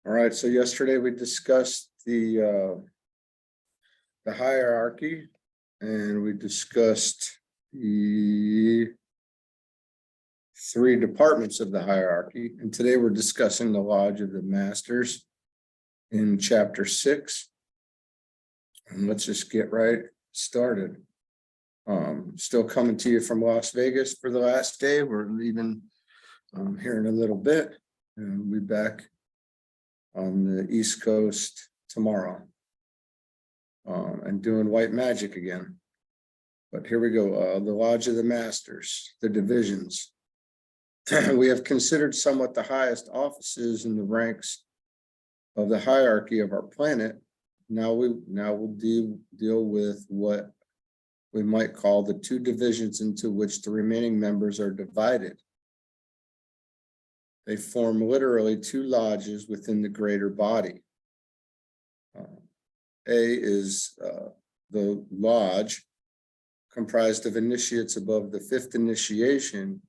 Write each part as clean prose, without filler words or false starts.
All right, so yesterday we discussed the hierarchy, and we discussed the 3 departments of the hierarchy. And today we're discussing the Lodge of the Masters in chapter 6. And let's just get right started. Still coming to you from Las Vegas for the last day. We're leaving here in a little bit, and we'll be back on the East Coast tomorrow, and doing white magic again. But here we go. The Lodge of the Masters, the divisions. We have considered somewhat the highest offices in the ranks of the hierarchy of our planet. Now we'll deal with what we might call the 2 divisions into which the remaining members are divided. They form literally 2 lodges within the greater body. A is the lodge comprised of initiates above the 5th initiation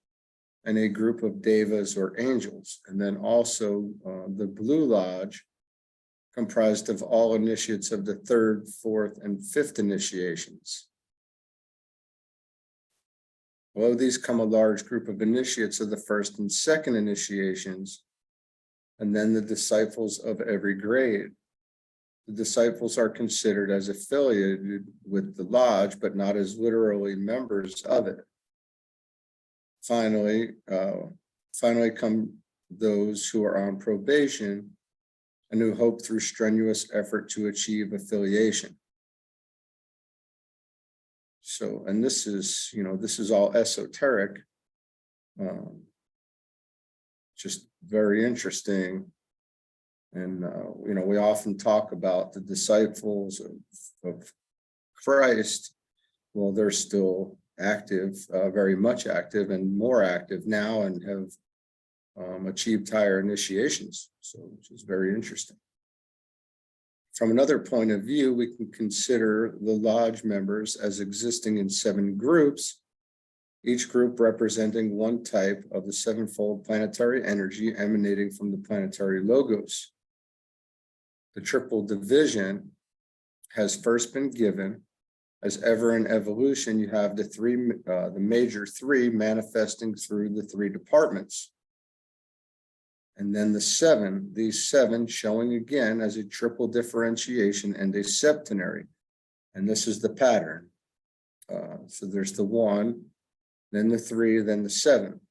and a group of devas or angels. And then also the blue lodge comprised of all initiates of the 3rd, 4th, and 5th initiations. Below these come a large group of initiates of the 1st and 2nd initiations, and then the disciples of every grade. The disciples are considered as affiliated with the lodge, but not as literally members of it. Finally come those who are on probation and who hope through strenuous effort to achieve affiliation. So, and this is all esoteric, just very interesting. And, we often talk about the disciples of Christ. Well, they're still active, very much active and more active now, and have achieved higher initiations. So, which is very interesting. From another point of view, we can consider the lodge members as existing in 7 groups, each group representing one type of the 7-fold planetary energy emanating from the planetary logos. The triple division has first been given. As ever in evolution, you have the major 3 manifesting through the 3 departments. And then these 7 showing again as a triple differentiation and a septenary. And this is the pattern. So there's the 1, then the 3, then the 7.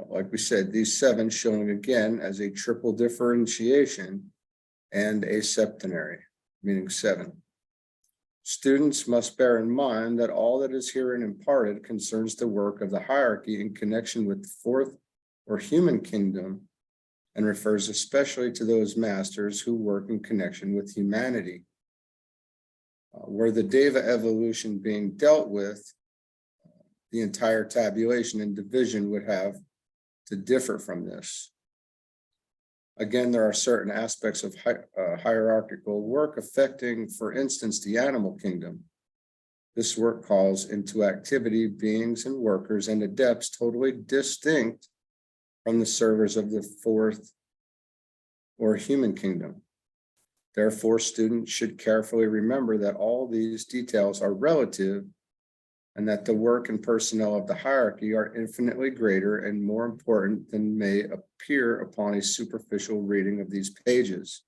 Like we said, these 7 showing again as a triple differentiation and a septenary, meaning 7. Students must bear in mind that all that is herein imparted concerns the work of the hierarchy in connection with the 4th or human kingdom, and refers especially to those masters who work in connection with humanity. Were the Deva evolution being dealt with, the entire tabulation and division would have to differ from this. Again, there are certain aspects of hierarchical work affecting, for instance, the animal kingdom. This work calls into activity beings and workers and adepts totally distinct from the servers of the 4th or human kingdom. Therefore, students should carefully remember that all these details are relative, and that the work and personnel of the hierarchy are infinitely greater and more important than may appear upon a superficial reading of these pages.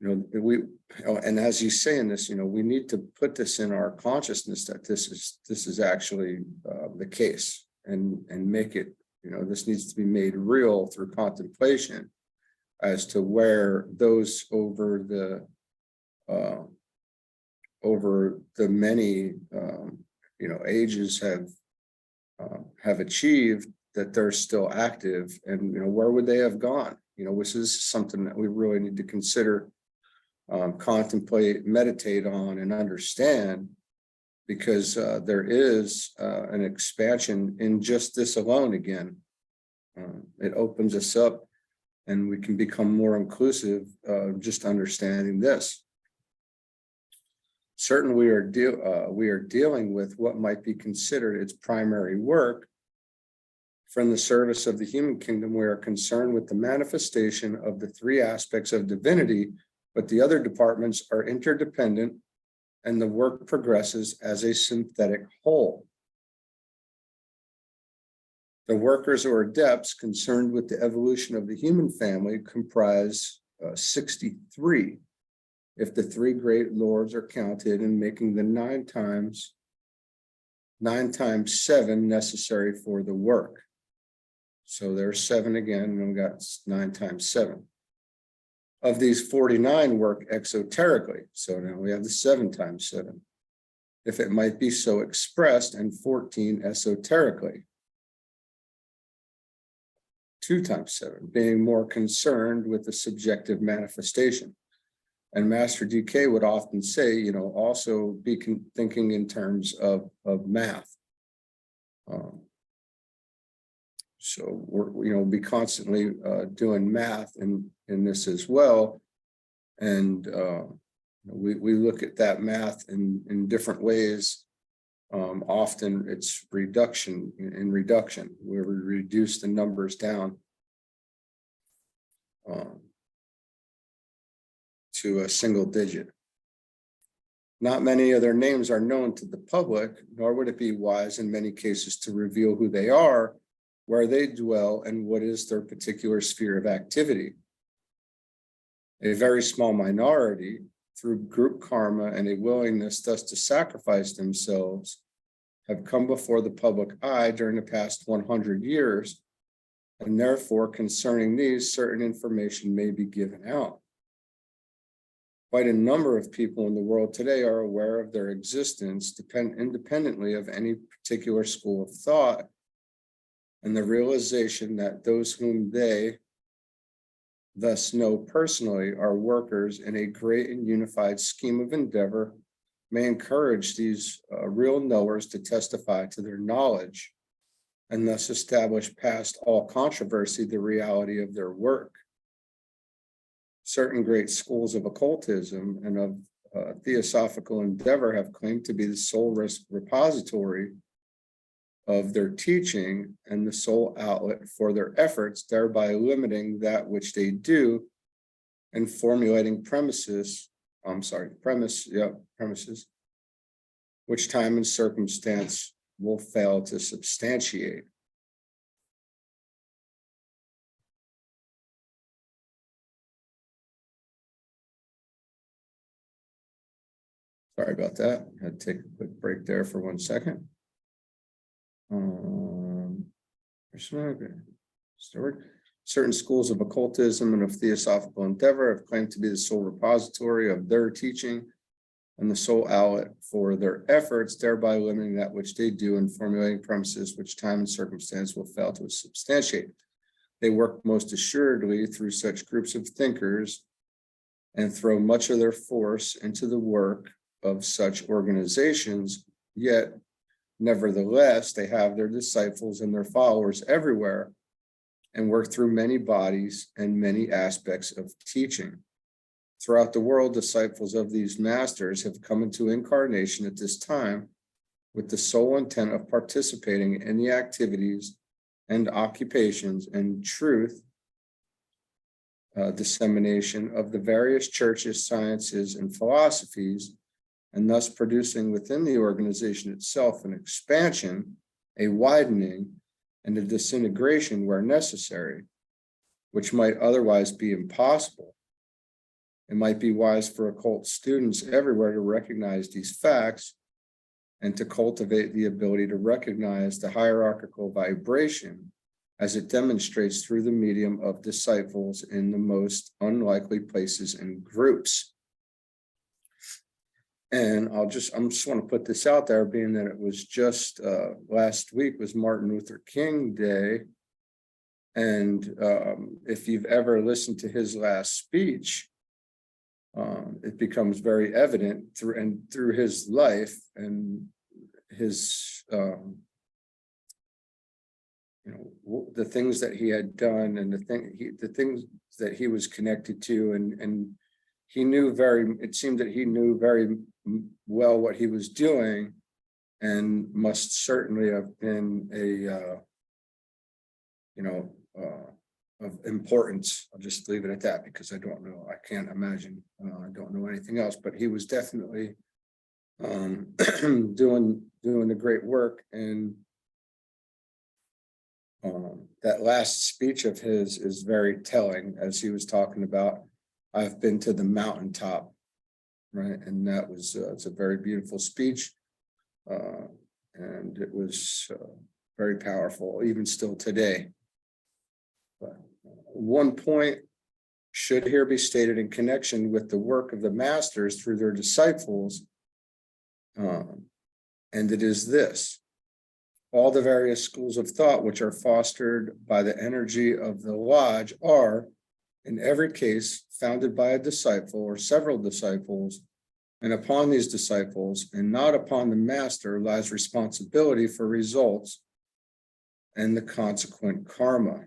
And as you say in this, we need to put this in our consciousness that this is actually the case, and make it, this needs to be made real through contemplation as to where those over the many ages have achieved, that they're still active, and where would they have gone? This is something that we really need to consider, contemplate, meditate on, and understand, because there is an expansion in just this alone. Again, it opens us up, and we can become more inclusive just understanding this. Certainly, we are dealing with what might be considered its primary work, For in the service of the human kingdom, we are concerned with the manifestation of the three aspects of divinity, but the other departments are interdependent and the work progresses as a synthetic whole. The workers or adepts concerned with the evolution of the human family comprise 63, if the three great lords are counted, and making the 9 times 7 necessary for the work. So there's 7 again, and we got 9 times 7. Of these, 49 work exoterically. So now we have the 7 times 7, if it might be so expressed, and 14 esoterically. 2 times 7, being more concerned with the subjective manifestation. And Master DK would often say, also be thinking in terms of math. So we're, be constantly doing math in this as well. And we look at that math in different ways. Often it's reduction, where we reduce the numbers down to a single digit. Not many of their names are known to the public, nor would it be wise in many cases to reveal who they are, where they dwell, and what is their particular sphere of activity. A very small minority, through group karma and a willingness thus to sacrifice themselves, have come before the public eye during the past 100 years, and therefore concerning these, certain information may be given out. Quite a number of people in the world today are aware of their existence independently of any particular school of thought, and the realization that those whom they thus know personally are workers in a great and unified scheme of endeavor may encourage these real knowers to testify to their knowledge and thus establish past all controversy the reality of their work. Certain great schools of occultism and of theosophical endeavor have claimed to be the sole repository of their teaching and the sole outlet for their efforts, thereby limiting that which they do and formulating premises, which time and circumstance will fail to substantiate. Sorry about that. I had to take a quick break there for 1 second. Certain schools of occultism and of theosophical endeavor have claimed to be the sole repository of their teaching and the sole outlet for their efforts, thereby limiting that which they do and formulating premises which time and circumstance will fail to substantiate. They work most assuredly through such groups of thinkers and throw much of their force into the work of such organizations, yet nevertheless, they have their disciples and their followers everywhere and work through many bodies and many aspects of teaching. Throughout the world, disciples of these masters have come into incarnation at this time with the sole intent of participating in the activities and occupations and truth dissemination of the various churches, sciences, and philosophies, and thus producing within the organization itself an expansion, a widening, and a disintegration where necessary, which might otherwise be impossible. It might be wise for occult students everywhere to recognize these facts and to cultivate the ability to recognize the hierarchical vibration as it demonstrates through the medium of disciples in the most unlikely places and groups. And I just want to put this out there, being that it was just last week was Martin Luther King Day. And if you've ever listened to his last speech, it becomes very evident through his life and his, the things that he had done and the things that he was connected to, and he knew it seemed that he knew very well what he was doing, and must certainly have been of importance. I'll just leave it at that because I don't know. I can't imagine. I don't know anything else, but he was definitely doing the great work. And that last speech of his is very telling, as he was talking about, I've been to the mountaintop, right? And that was it's a very beautiful speech, and it was very powerful, even still today. But one point should here be stated in connection with the work of the masters through their disciples, and it is this: all the various schools of thought which are fostered by the energy of the lodge are, in every case, founded by a disciple or several disciples, and upon these disciples and not upon the master lies responsibility for results and the consequent karma.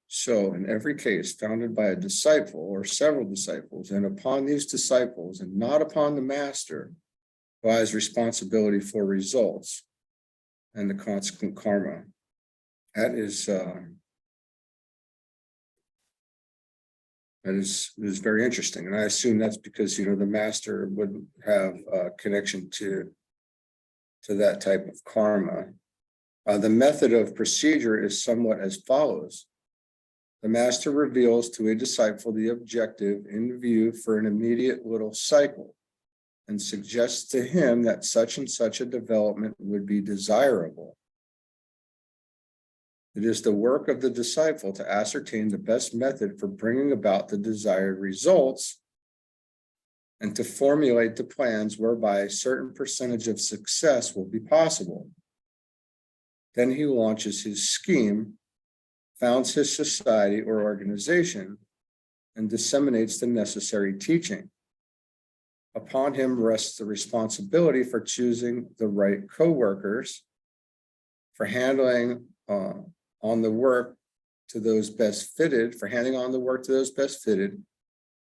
So in every case, founded by a disciple or several disciples, and upon these disciples and not upon the master lies responsibility for results and the consequent karma. That is very interesting. And I assume that's because, the master wouldn't have a connection to that type of karma. The method of procedure is somewhat as follows. The master reveals to a disciple the objective in view for an immediate little cycle and suggests to him that such and such a development would be desirable. It is the work of the disciple to ascertain the best method for bringing about the desired results and to formulate the plans whereby a certain percentage of success will be possible. Then he launches his scheme, founds his society or organization, and disseminates the necessary teaching. Upon him rests the responsibility for choosing the right co-workers, for handling on the work to those best fitted,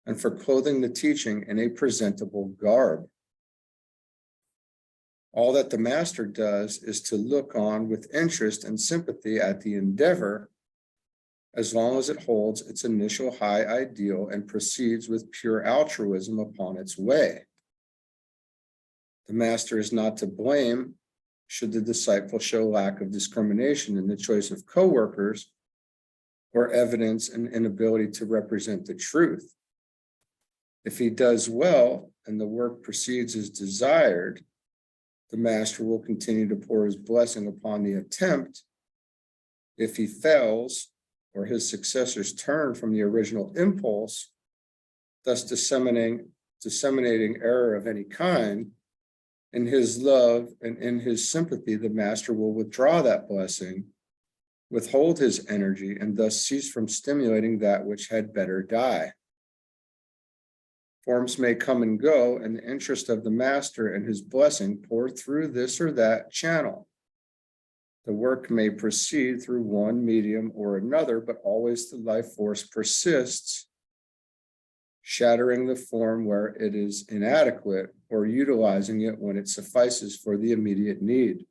and for clothing the teaching in a presentable garb. All that the master does is to look on with interest and sympathy at the endeavor, as long as it holds its initial high ideal and proceeds with pure altruism upon its way. The master is not to blame should the disciple show lack of discrimination in the choice of co-workers or evidence an inability to represent the truth. If he does well and the work proceeds as desired, the master will continue to pour his blessing upon the attempt. If he fails, or his successors turn from the original impulse, thus disseminating error of any kind, in his love and in his sympathy, the master will withdraw that blessing, withhold his energy, and thus cease from stimulating that which had better die. Forms may come and go, and the interest of the master and his blessing pour through this or that channel. The work may proceed through one medium or another, but always the life force persists, shattering the form where it is inadequate or utilizing it when it suffices for the immediate need.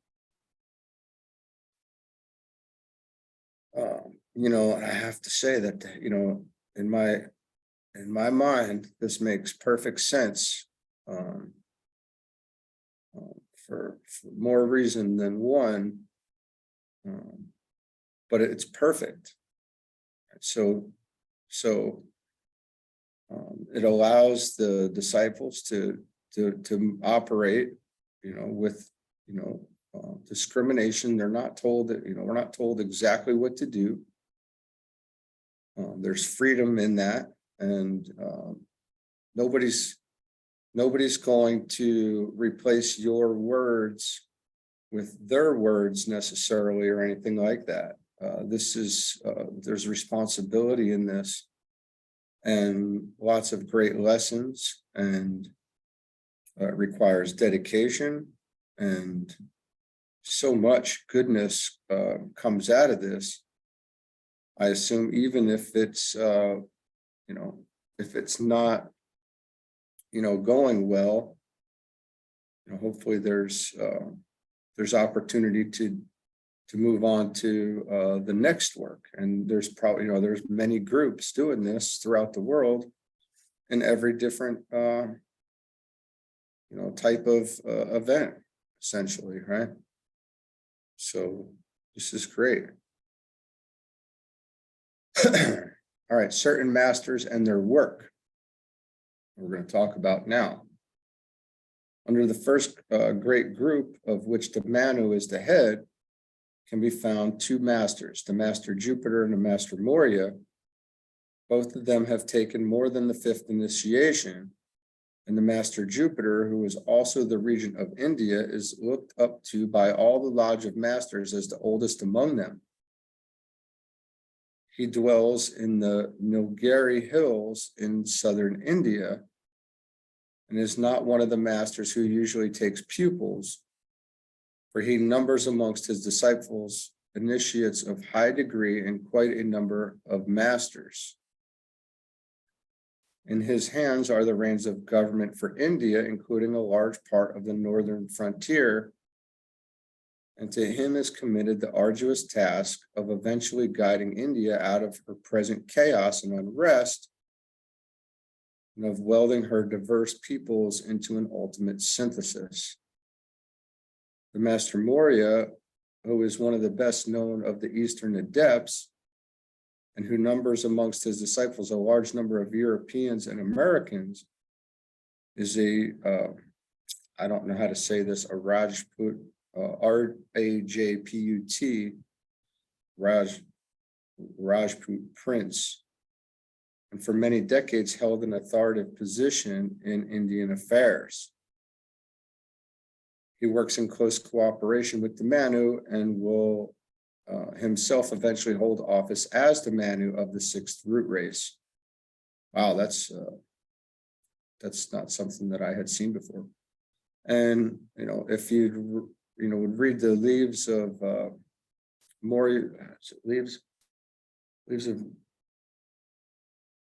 I have to say that, in my mind, this makes perfect sense for more reason than one. But it's perfect. So it allows the disciples to operate, with, discrimination. They're not told that, we're not told exactly what to do. There's freedom in that, and nobody's going to replace your words with their words necessarily or anything like that. There's responsibility in this, and lots of great lessons, and it requires dedication, and so much goodness comes out of this. I assume even if it's if it's not going well, hopefully there's opportunity to move on to the next work. And there's probably, there's many groups doing this throughout the world in every different, type of event, essentially, right? So this is great. All right, certain masters and their work we're going to talk about now. Under the first great group, of which the Manu is the head, can be found two masters, the Master Jupiter and the Master Moria. Both of them have taken more than the fifth initiation, and the Master Jupiter, who is also the regent of India, is looked up to by all the Lodge of Masters as the oldest among them. He dwells in the Nilgiri Hills in southern India and is not one of the masters who usually takes pupils, for he numbers amongst his disciples initiates of high degree and quite a number of masters. In his hands are the reins of government for India, including a large part of the northern frontier, and to him is committed the arduous task of eventually guiding India out of her present chaos and unrest, and of welding her diverse peoples into an ultimate synthesis. The Master Moria, who is one of the best known of the Eastern adepts, and who numbers amongst his disciples a large number of Europeans and Americans, is I don't know how to say this, a Rajput, R-A-J-P-U-T, Rajput prince, and for many decades held an authoritative position in Indian affairs. He works in close cooperation with the Manu and will himself eventually hold office as the Manu of the sixth root race. Wow, that's not something that I had seen before. And if you would read the leaves of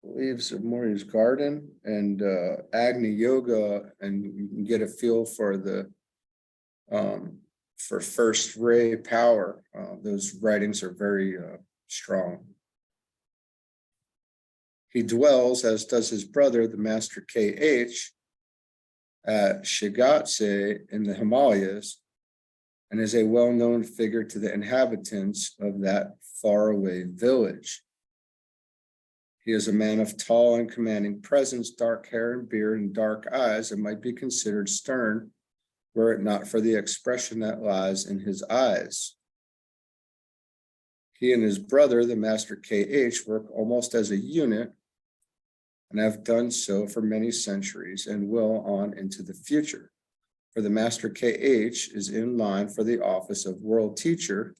leaves of Mori's garden and Agni Yoga, and you can get a feel for the for first ray power. Those writings are very strong. He dwells, as does his brother, the Master K.H., at Shigatse in the Himalayas, and is a well-known figure to the inhabitants of that faraway village. He is a man of tall and commanding presence, dark hair and beard, and dark eyes, and might be considered stern were it not for the expression that lies in his eyes. He and his brother, the Master K.H., work almost as a unit and have done so for many centuries and will on into the future. For the Master K.H. is in line for the office of World Teacher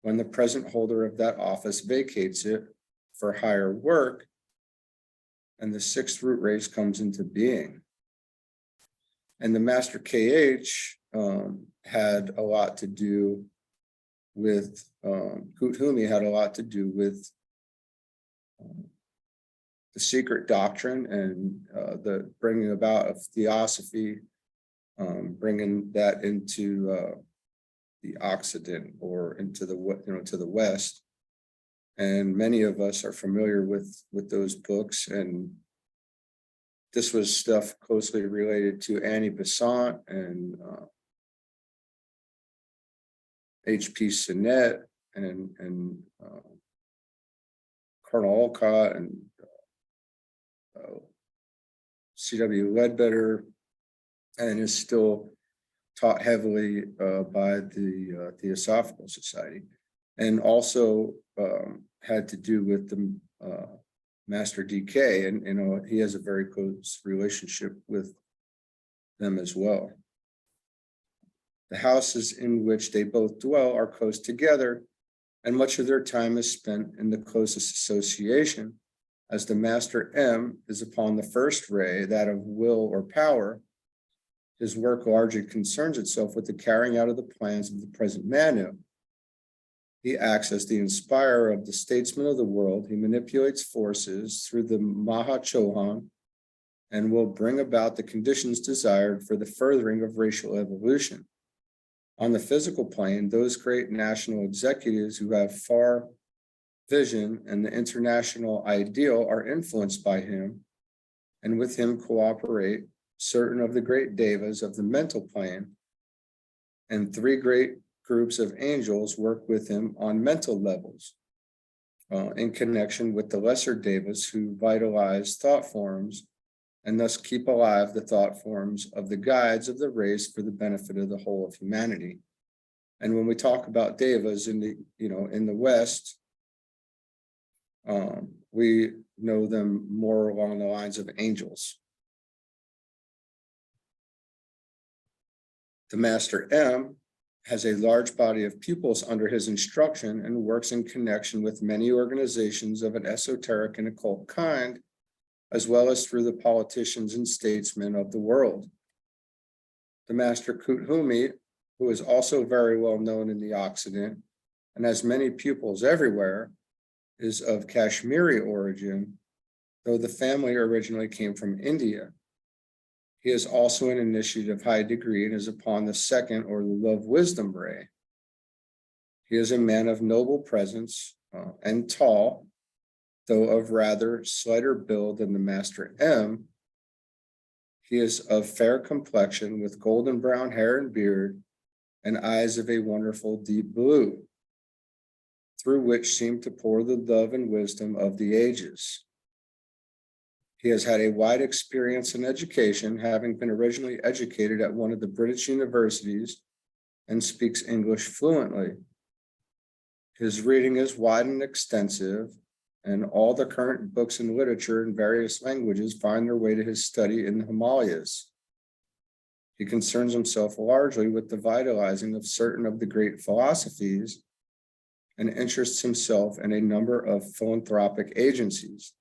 when the present holder of that office vacates it for higher work and the sixth root race comes into being. And the Master K.H. had a lot to do with, Kuthumi had a lot to do with the secret doctrine and the bringing about of theosophy, bringing that into the Occident or into the to the West. And many of us are familiar with those books, and this was stuff closely related to Annie Besant and H.P. Sinnett and Colonel Olcott and C.W. Ledbetter, and is still taught heavily by the Theosophical Society, and also had to do with the Master DK, and he has a very close relationship with them as well. The houses in which they both dwell are close together, and much of their time is spent in the closest association, as the Master M is upon the first ray, that of will or power. His work largely concerns itself with the carrying out of the plans of the present Manu. He acts as the inspirer of the statesmen of the world. He manipulates forces through the Mahachohan and will bring about the conditions desired for the furthering of racial evolution. On the physical plane, those great national executives who have far vision and the international ideal are influenced by him, and with him cooperate certain of the great devas of the mental plane, and three great groups of angels work with him on mental levels, in connection with the lesser devas who vitalize thought forms and thus keep alive the thought forms of the guides of the race for the benefit of the whole of humanity. And when we talk about devas in the West, we know them more along the lines of angels. The Master M has a large body of pupils under his instruction and works in connection with many organizations of an esoteric and occult kind, as well as through the politicians and statesmen of the world. The Master Kuthumi, who is also very well known in the Occident and has many pupils everywhere, is of Kashmiri origin, though the family originally came from India. He is also an initiate of high degree and is upon the second or the love wisdom ray. He is a man of noble presence and tall, though of rather slighter build than the Master M. He is of fair complexion with golden brown hair and beard and eyes of a wonderful deep blue, through which seem to pour the love and wisdom of the ages. He has had a wide experience in education, having been originally educated at one of the British universities, and speaks English fluently. His reading is wide and extensive, and all the current books and literature in various languages find their way to his study in the Himalayas. He concerns himself largely with the vitalizing of certain of the great philosophies and interests himself in a number of philanthropic agencies.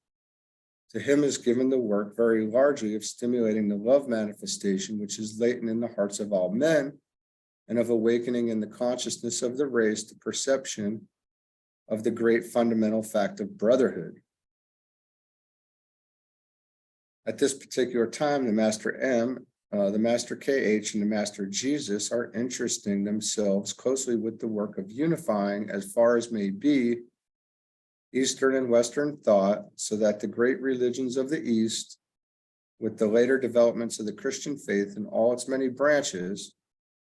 To him is given the work very largely of stimulating the love manifestation, which is latent in the hearts of all men, and of awakening in the consciousness of the race the perception of the great fundamental fact of brotherhood. At this particular time, the Master M, the Master KH, and the Master Jesus are interesting themselves closely with the work of unifying, as far as may be, Eastern and Western thought, so that the great religions of the East, with the later developments of the Christian faith in all its many branches,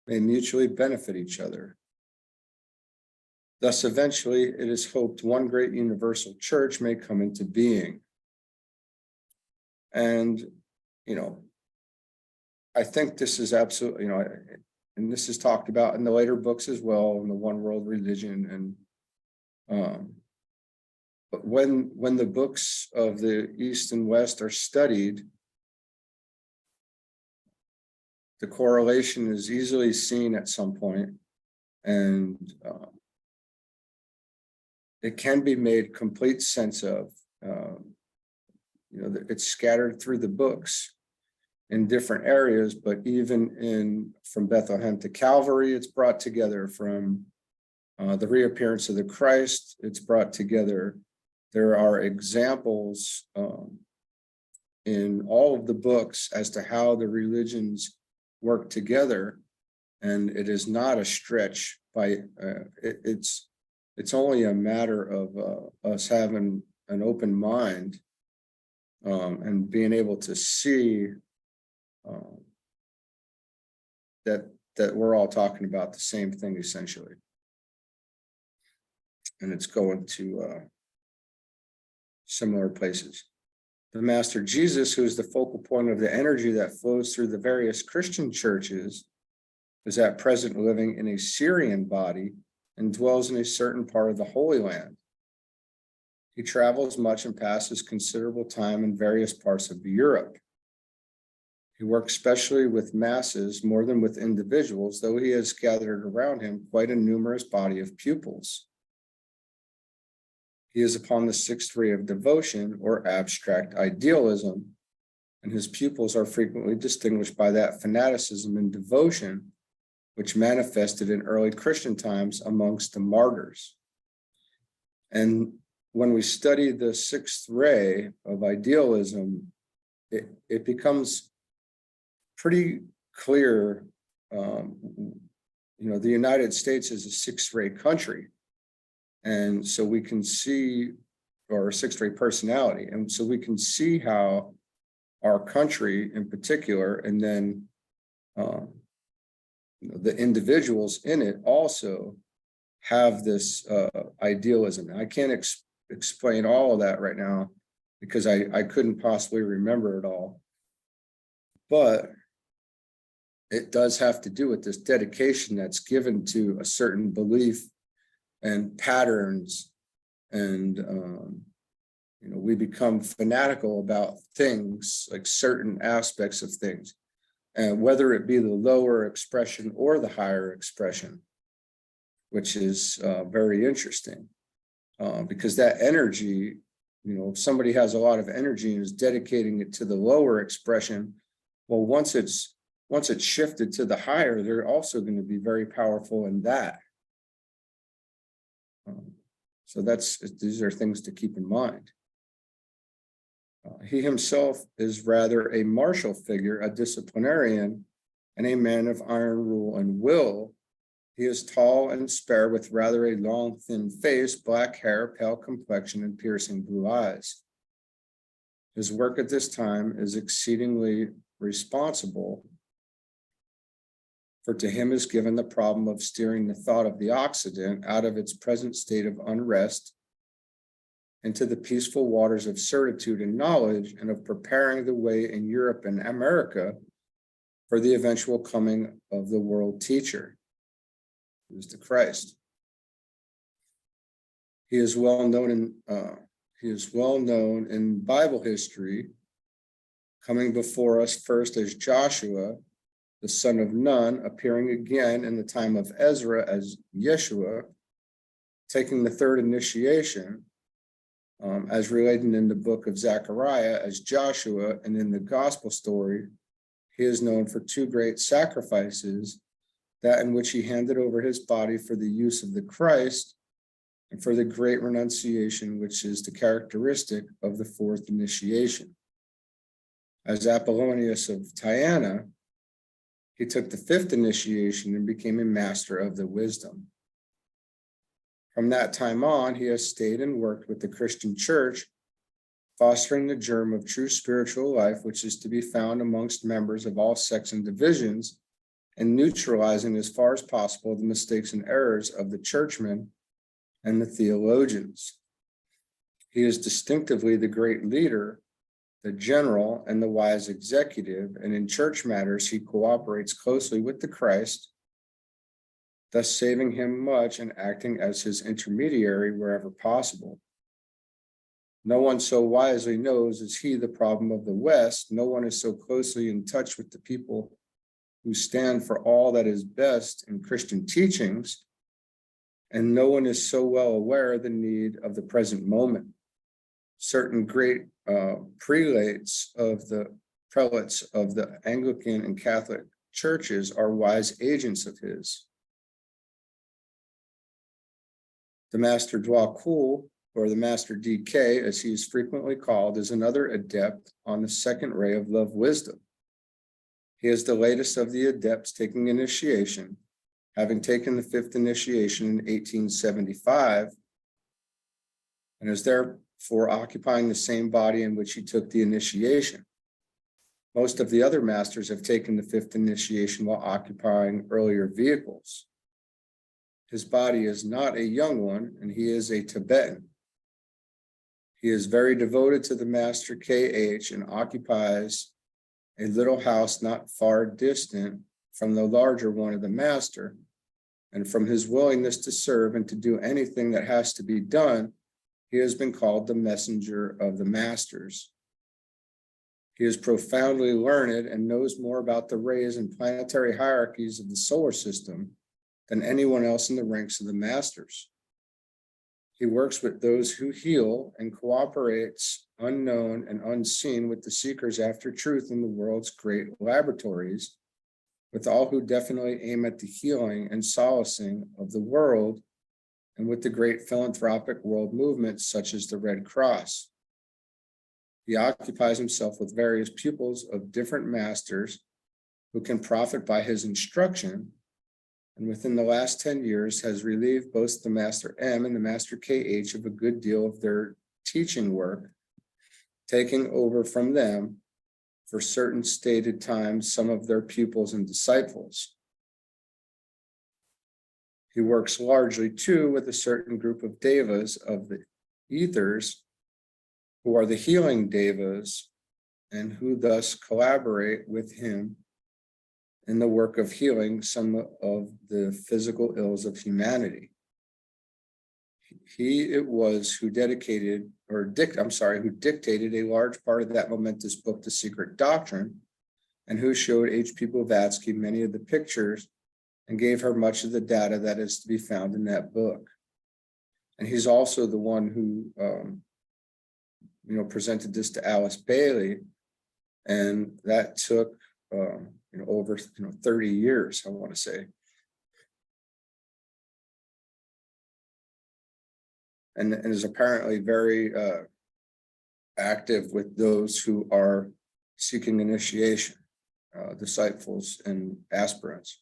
may mutually benefit each other. Thus, eventually, it is hoped one great universal church may come into being. And, I think this is absolutely, and this is talked about in the later books as well, in the One World Religion. And but when the books of the East and West are studied, the correlation is easily seen at some point, and it can be made complete sense of. It's scattered through the books in different areas, but even from Bethlehem to Calvary, it's brought together. From the reappearance of the Christ, it's brought together. There are examples in all of the books as to how the religions work together, and it is not a stretch by it's only a matter of us having an open mind and being able to see that we're all talking about the same thing essentially, and it's going to similar places. The Master Jesus, who is the focal point of the energy that flows through the various Christian churches, is at present living in a Syrian body and dwells in a certain part of the Holy Land. He travels much and passes considerable time in various parts of Europe. He works specially with masses more than with individuals, though he has gathered around him quite a numerous body of pupils. He is upon the sixth ray of devotion or abstract idealism, and his pupils are frequently distinguished by that fanaticism and devotion which manifested in early Christian times amongst the martyrs. And when we study the sixth ray of idealism, it becomes pretty clear the United States is a sixth-rate country. And so we can see, or a sixth-rate personality. And so we can see how our country in particular, and then the individuals in it also have this idealism. I can't explain all of that right now because I couldn't possibly remember it all. But it does have to do with this dedication that's given to a certain belief and patterns, and we become fanatical about things, like certain aspects of things, and whether it be the lower expression or the higher expression, which is very interesting, because that energy, if somebody has a lot of energy and is dedicating it to the lower expression, well, once it's shifted to the higher, they're also going to be very powerful in that. So these are things to keep in mind. He himself is rather a martial figure, a disciplinarian, and a man of iron rule and will. He is tall and spare, with rather a long, thin face, black hair, pale complexion, and piercing blue eyes. His work at this time is exceedingly responsible, for to him is given the problem of steering the thought of the Occident out of its present state of unrest into the peaceful waters of certitude and knowledge, and of preparing the way in Europe and America for the eventual coming of the world teacher, who is the Christ. He is well known in Bible history, coming before us first as Joshua, the son of Nun, appearing again in the time of Ezra as Yeshua, taking the third initiation, as related in the book of Zechariah as Joshua, and in the gospel story, he is known for two great sacrifices, that in which he handed over his body for the use of the Christ, and for the great renunciation, which is the characteristic of the fourth initiation. As Apollonius of Tyana, he took the fifth initiation and became a master of the wisdom. From that time on, he has stayed and worked with the Christian church, fostering the germ of true spiritual life, which is to be found amongst members of all sects and divisions, and neutralizing as far as possible the mistakes and errors of the churchmen and the theologians. He is distinctively the great leader, the general, and the wise executive, and in church matters he cooperates closely with the Christ, thus saving him much and acting as his intermediary wherever possible. No one so wisely knows as he the problem of the West. No one is so closely in touch with the people who stand for all that is best in Christian teachings, and no one is so well aware of the need of the present moment. Certain great prelates of the Anglican and Catholic churches are wise agents of his. The Master Dwakul, or the Master DK, as he is frequently called, is another adept on the second ray of love wisdom. He is the latest of the adepts taking initiation, having taken the fifth initiation in 1875, and is therefore occupying the same body in which he took the initiation. Most of the other masters have taken the fifth initiation while occupying earlier vehicles. His body is not a young one, and he is a Tibetan. He is very devoted to the Master KH and occupies a little house not far distant from the larger one of the Master, and from his willingness to serve and to do anything that has to be done, he has been called the messenger of the Masters. He is profoundly learned and knows more about the rays and planetary hierarchies of the solar system than anyone else in the ranks of the Masters. He works with those who heal and cooperates unknown and unseen with the seekers after truth in the world's great laboratories, with all who definitely aim at the healing and solacing of the world, and with the great philanthropic world movements such as the Red Cross. He occupies himself with various pupils of different masters who can profit by his instruction, and within the last 10 years has relieved both the Master M and the Master KH of a good deal of their teaching work, taking over from them for certain stated times some of their pupils and disciples. He works largely too with a certain group of devas of the ethers, who are the healing devas, and who thus collaborate with him in the work of healing some of the physical ills of humanity. He it was who dictated a large part of that momentous book, The Secret Doctrine, and who showed H.P. Blavatsky many of the pictures and gave her much of the data that is to be found in that book. And he's also the one who, presented this to Alice Bailey, and that took, over 30 years, I want to say. And is apparently very active with those who are seeking initiation, disciples and aspirants.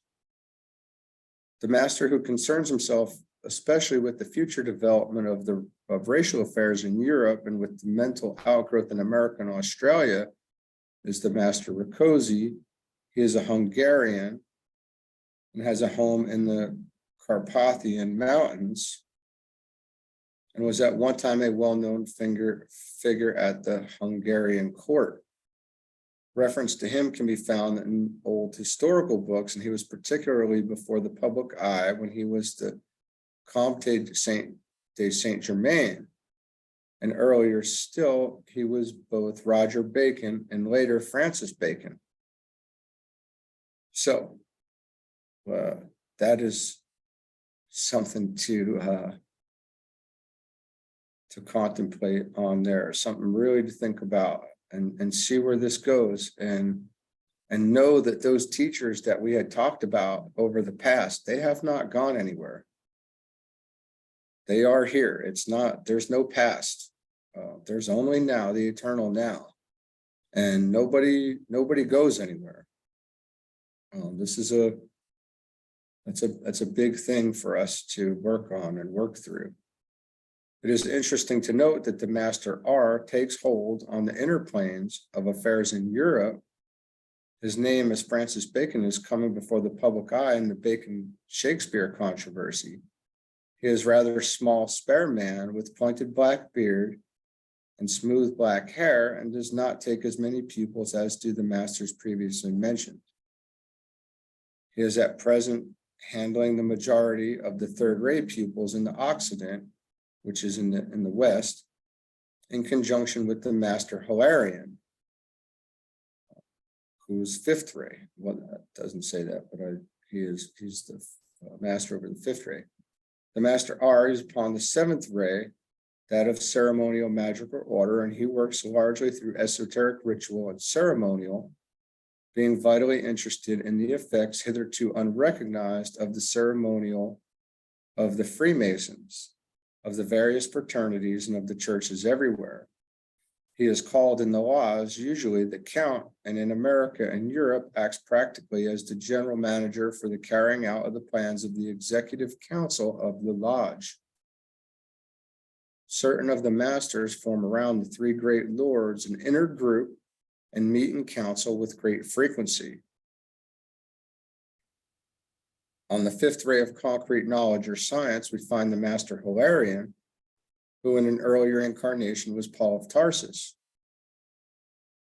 The master who concerns himself especially with the future development of racial affairs in Europe and with the mental outgrowth in America and Australia is the Master Rakoczy. He is a Hungarian and has a home in the Carpathian Mountains and was at one time a well-known figure at the Hungarian court. Reference to him can be found in old historical books, and he was particularly before the public eye when he was the Comte de Saint-Germain, and earlier still, he was both Roger Bacon and later Francis Bacon. So that is something to contemplate on there, something really to think about and see where this goes, and know that those teachers that we had talked about over the past, they have not gone anywhere. They are here. There's no past. There's only now, the eternal now. And nobody goes anywhere. That's a big thing for us to work on and work through. It is interesting to note that the Master R takes hold on the inner planes of affairs in Europe. His name, as Francis Bacon, is coming before the public eye in the Bacon-Shakespeare controversy. He is rather small, spare man with pointed black beard and smooth black hair, and does not take as many pupils as do the masters previously mentioned. He is at present handling the majority of the third-rate pupils in the Occident, which is in the West, in conjunction with the Master Hilarion, who's fifth ray. Well, that doesn't say that, but he's the master over the fifth ray. The Master R is upon the seventh ray, that of ceremonial magical order, and he works largely through esoteric ritual and ceremonial, being vitally interested in the effects hitherto unrecognized of the ceremonial of the Freemasons, of the various fraternities, and of the churches everywhere. He is called in the laws usually the Count, and in America and Europe acts practically as the general manager for the carrying out of the plans of the executive council of the lodge. Certain of the masters form around the three great lords an inner group and meet in council with great frequency. On the fifth ray of concrete knowledge or science, we find the Master Hilarion, who in an earlier incarnation was Paul of Tarsus.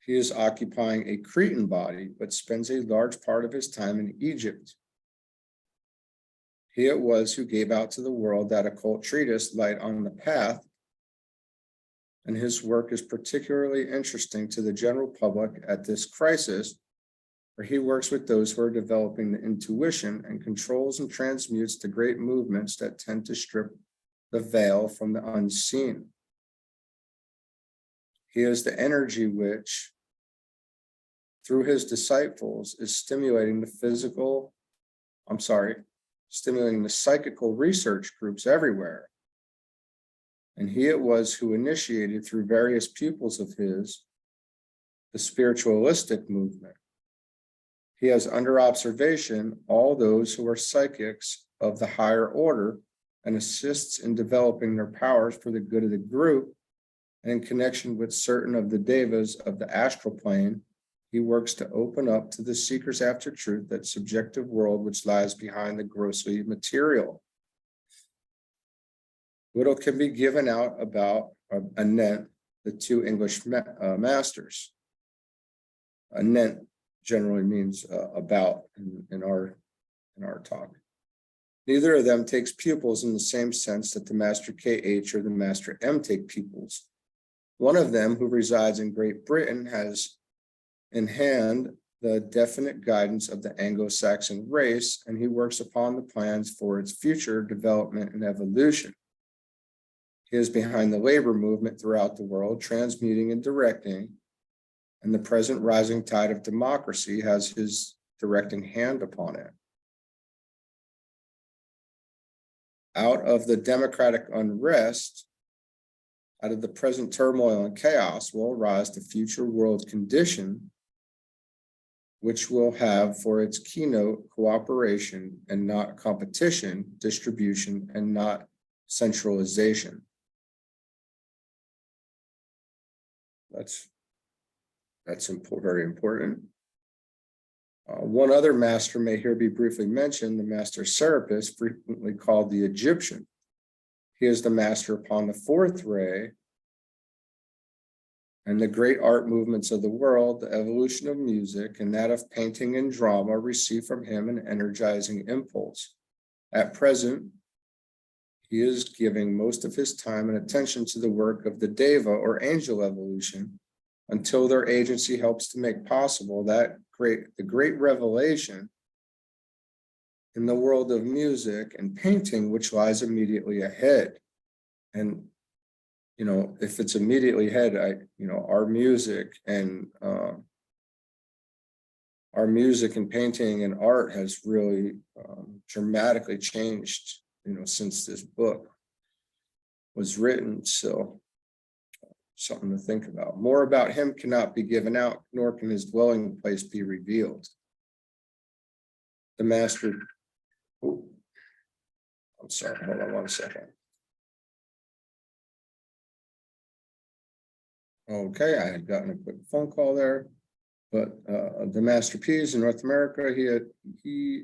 He is occupying a Cretan body, but spends a large part of his time in Egypt. He it was who gave out to the world that occult treatise, Light on the Path, and his work is particularly interesting to the general public at this crisis, where he works with those who are developing the intuition and controls and transmutes the great movements that tend to strip the veil from the unseen. He is the energy which, through his disciples, is stimulating the psychical research groups everywhere. And he it was who initiated through various pupils of his, the spiritualistic movement. He has under observation all those who are psychics of the higher order and assists in developing their powers for the good of the group. And in connection with certain of the devas of the astral plane, he works to open up to the seekers after truth that subjective world which lies behind the grossly material. Little can be given out about anent the two English masters. Anent generally means about in our talk. Neither of them takes pupils in the same sense that the Master KH or the Master M take pupils. One of them, who resides in Great Britain, has in hand the definite guidance of the Anglo-Saxon race, and he works upon the plans for its future development and evolution. He is behind the labor movement throughout the world, transmuting and directing, and the present rising tide of democracy has his directing hand upon it. Out of the democratic unrest, out of the present turmoil and chaos, will arise the future world condition, which will have for its keynote cooperation and not competition, distribution, and not centralization. That's very important. One other master may here be briefly mentioned, the Master Serapis, frequently called the Egyptian. He is the master upon the fourth ray, and the great art movements of the world, the evolution of music, and that of painting and drama receive from him an energizing impulse. At present, he is giving most of his time and attention to the work of the Deva or angel evolution, until their agency helps to make possible the great revelation in the world of music and painting, which lies immediately ahead. And if it's immediately ahead, our music and painting and art has really dramatically changed, since this book was written. So something to think about. More about him cannot be given out, nor can his dwelling place be revealed. The master, I'm sorry, hold on one second. Okay, I had gotten a quick phone call there, but the Master P's in North America, he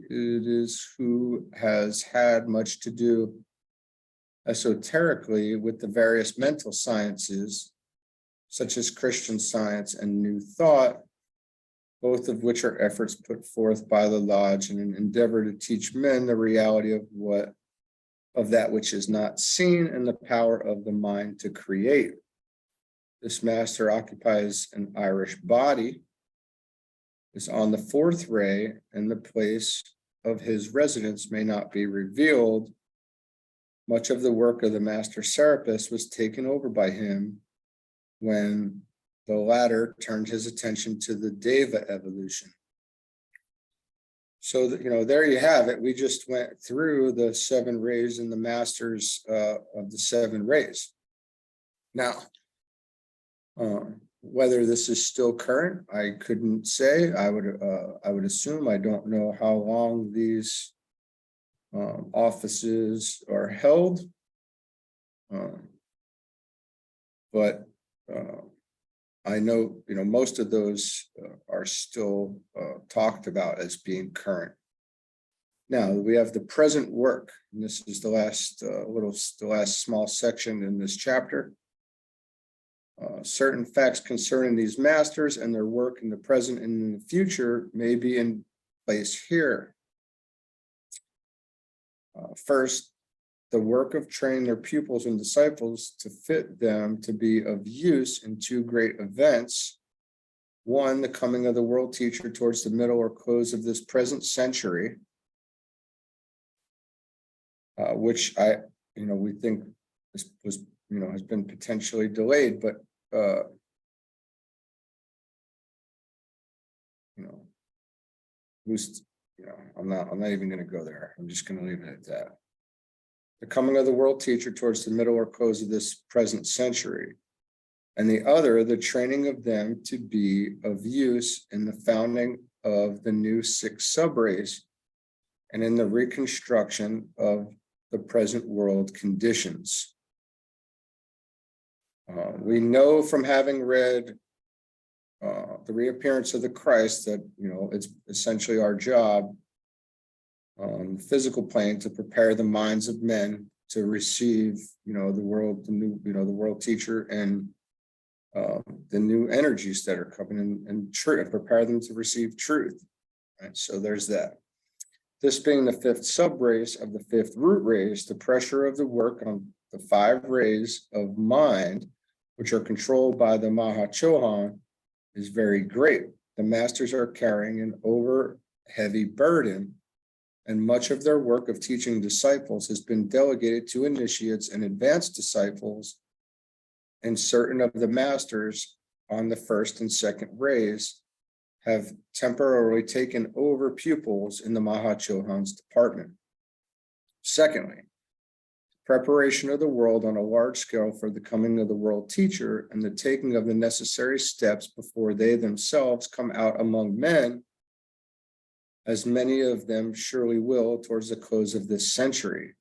it is who has had much to do esoterically with the various mental sciences, such as Christian Science and New Thought, both of which are efforts put forth by the Lodge in an endeavor to teach men the reality of that which is not seen and the power of the mind to create. This master occupies an Irish body, is on the fourth ray, and the place of his residence may not be revealed. Much of the work of the Master Serapis was taken over by him when the latter turned his attention to the Deva evolution. So there you have it. We just went through the 7 rays and the masters of the 7 rays. Now, whether this is still current, I couldn't say. I would assume. I don't know how long these offices are held, but I know most of those are still talked about as being current. Now we have the present work, and this is the last small section in this chapter. Certain facts concerning these masters and their work in the present and in the future may be in place here. First, the work of training their pupils and disciples to fit them to be of use in 2 great events. One, the coming of the world teacher towards the middle or close of this present century, which we think has been potentially delayed, but I'm not even going to go there. I'm just going to leave it at that. The coming of the world teacher towards the middle or close of this present century. And the other, the training of them to be of use in the founding of the new 6 subrays and in the reconstruction of the present world conditions. We know from having read the reappearance of the Christ that, it's essentially our job on the physical plane to prepare the minds of men to receive, the world, the new, the world teacher and the new energies that are coming and prepare them to receive truth. Right. So there's that. This being the 5th subrace of the 5th root rays, the pressure of the work on the 5 rays of mind, which are controlled by the Mahachohan, is very great. The masters are carrying an over heavy burden, and much of their work of teaching disciples has been delegated to initiates and advanced disciples, and certain of the masters on the 1st and 2nd rays have temporarily taken over pupils in the Mahachohan's department. Secondly, preparation of the world on a large scale for the coming of the world teacher and the taking of the necessary steps before they themselves come out among men, as many of them surely will towards the close of this century.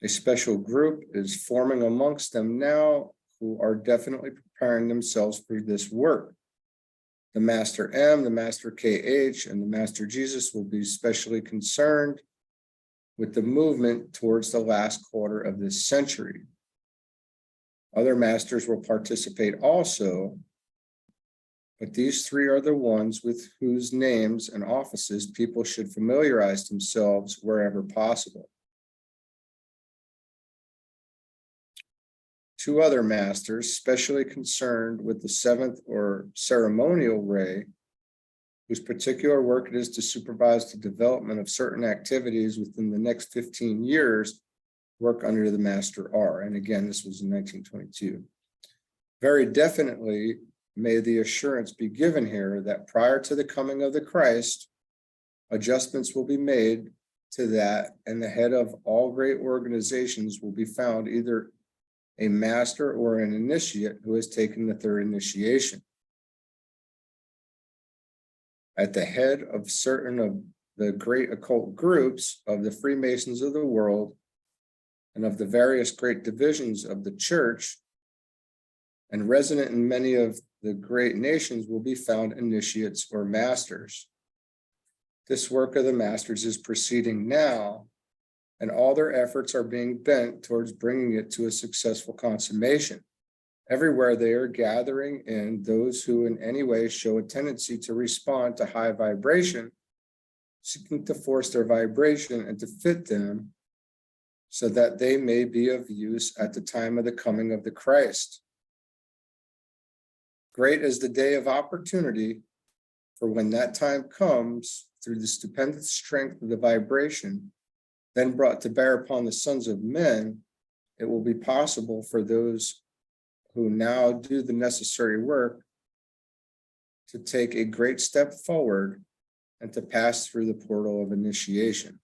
A special group is forming amongst them now who are definitely preparing themselves for this work. The Master M, the Master KH, and the Master Jesus will be specially concerned with the movement towards the last quarter of this century. Other masters will participate also, but these 3 are the ones with whose names and offices people should familiarize themselves wherever possible. 2 other masters, specially concerned with the 7th or ceremonial ray, whose particular work it is to supervise the development of certain activities within the next 15 years, work under the Master R. And again, this was in 1922. Very definitely, may the assurance be given here that prior to the coming of the Christ, adjustments will be made to that, and the head of all great organizations will be found either a master or an initiate who has taken the 3rd initiation. At the head of certain of the great occult groups of the Freemasons of the world and of the various great divisions of the church, and resident in many of the great nations will be found initiates or masters. This work of the masters is proceeding now, and all their efforts are being bent towards bringing it to a successful consummation. Everywhere they are gathering in those who in any way show a tendency to respond to high vibration, seeking to force their vibration and to fit them so that they may be of use at the time of the coming of the Christ. Great is the day of opportunity, for when that time comes, through the stupendous strength of the vibration, then brought to bear upon the sons of men, it will be possible for those who now do the necessary work to take a great step forward and to pass through the portal of initiation.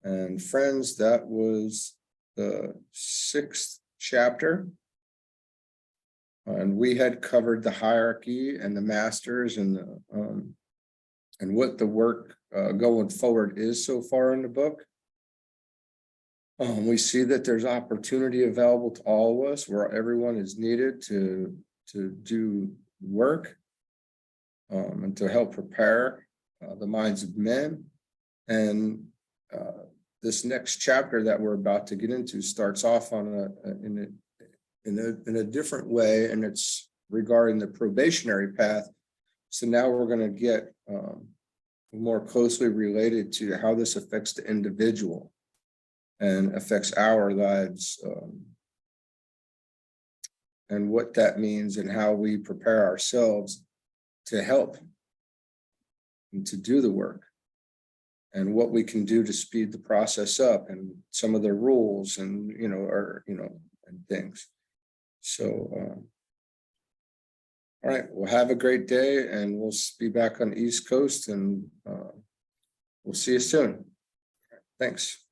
And friends, that was the 6th chapter. And we had covered the hierarchy and the masters and what the work going forward is so far in the book. We see that there's opportunity available to all of us where everyone is needed to do work and to help prepare the minds of men. And this next chapter that we're about to get into starts off on in a different way, and it's regarding the probationary path. So now we're going to get more closely related to how this affects the individual and affects our lives, and what that means and how we prepare ourselves to help and to do the work, and what we can do to speed the process up, and some of the rules and and things. So all right, well, have a great day, and we'll be back on the East Coast, and we'll see you soon. Thanks.